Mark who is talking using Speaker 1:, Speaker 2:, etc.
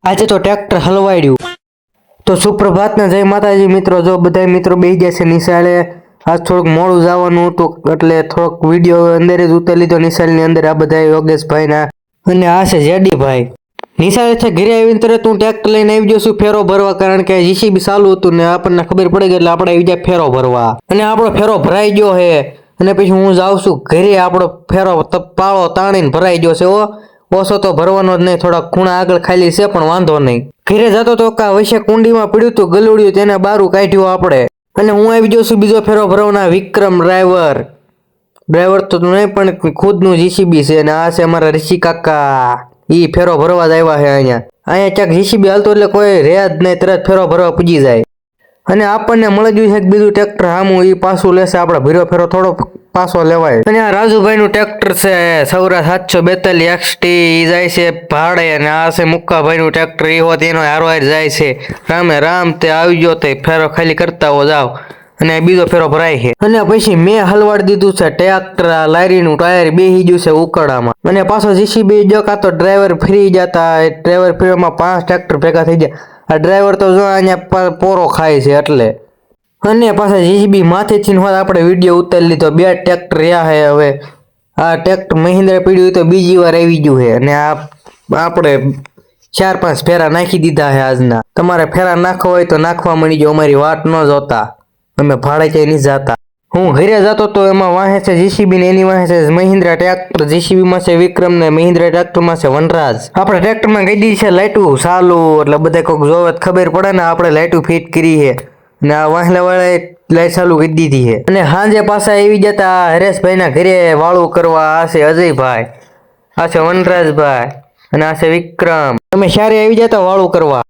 Speaker 1: આજે તો ટ્રેક્ટર હલવાડ્યું. તો સુપ્રભાતના જય માતાજી મિત્રો. જો બધા મિત્રો બેસી ગયા છે નિશાળે. આજ થોડુંક મોડું જવાનું હતું એટલે થોડોક વિડીયો અંદર જ ઉતારી લીધો નિશાળની અંદર. આ બધા યોગેશભાઈના અને આ છે જેડીભાઈ. નિશાળેથી ઘરે આવીને તરત હું ટ્રેક્ટર લઈને આવી ગયો છું ફેરો ભરવા, કારણ કે જીસીબી ચાલુ હતું ને આપણને ખબર પડી ગઈ એટલે આપણે આવી ગયા ફેરો ભરવા. અને આપણો ફેરો ભરાઈ ગયો છે અને પછી હું જાઉં છું ઘરે. આપણો ફેરો પાળો તાણીને ભરાઈ ગયો છે. ઓછો તો ભરવાનો જ નહીં, થોડા ખૂણા આગળ ખાલી છે પણ વાંધો નહીં. ઘરે જતો તો કા વૈશે કુંડીમાં પડ્યું હતું ગલુડ્યું, તેને બારું કાઢ્યું આપણે. અને હું આવી ગયો છું બીજો ફેરો ભરવાના વિક્રમ ડ્રાઈવર તો નહીં પણ ખુદનું જીસીબી છે. અને આ છે અમારા ઋષિ કાકા, ઈ ફેરો ભરવા જ આવ્યા છે. અહીંયા ક્યાંક જીસીબી હાલતો એટલે કોઈ રહે જ નહીં, તરત ફેરો ભરવા પૂજી જાય. અને આપણને મળી ગયું છે બીજું ટ્રેક્ટર સામું, એ પાછું લેશે. આપણે ભીરો ફેરો થોડો પાછો લેવાય. અને આ રાજુભાઈનું ટ્રેક્ટર છે સૌરા 742 XT, ઈ જાય છે ભાડે. અને આ છે મુક્કાભાઈનું ટ્રેક્ટર, એ હોત એનો હારો જાય છે. રામે રામ તે આવી ગયો તે ફેરો ખાલી કરતા હો જાવ. અને બીજો ફેરો ભરાય છે. અને પછી મેં હલવાડી દીધું છે ટ્રેક્ટર, લારીનું ટાયર બેસી ગયું છે ઉકળામાં. અને પાછો જીસીબી જો કાં તો ડ્રાઈવર ફ્રી જતા, ડ્રાઈવર ફ્રીમાં 5 ટ્રેક્ટર ભેગા થઈ ગયા. આ ડ્રાઈવર તો જો અહીંયા પોરો ખાય છે એટલે. અને પાછા જીસીબી માથેથી હોત આપણે વિડીયો ઉતારી લીધો. 2 ટ્રેક્ટર રહ્યા છે હવે. આ ટ્રેક્ટર મહિન્દ્રા પીડ્યું તો બીજી વાર આવી ગયું છે. અને આ આપણે 4-5 ફેરા નાખી દીધા છે આજના. તમારે ફેરા નાખવા હોય તો નાખવા મળી ગયો, અમારી વાટ ન જોતા. અમે ભાડે ક્યાંય નહીં જતા. હું ઘરે જતો તો એમાં વાહે છે જીસીબી ને એની વાહે છે મહિન્દ્રા ટ્રેક્ટર. જીસીબીમાં છે વિક્રમ ને મહિન્દ્રા ટ્રેક્ટરમાં છે વનરાજ. આપણે ટ્રેક્ટરમાં કહી દીધી છે લાઇટું ચાલુ, એટલે બધા કોઈક જોવે ખબર પડે ને આપણે લાઇટું ફિટ કરી છે. ને આ વાહલા વાળાએ લાઈટ ચાલુ કરી દીધી છે. અને સાંજે પાછા આવી જતા હરેશભાઈના ઘરે વાળું કરવા. આ છે અજયભાઈ, આ છે વનરાજભાઈ અને આ છે વિક્રમ. તમે ક્યારે આવી જતા વાળું કરવા?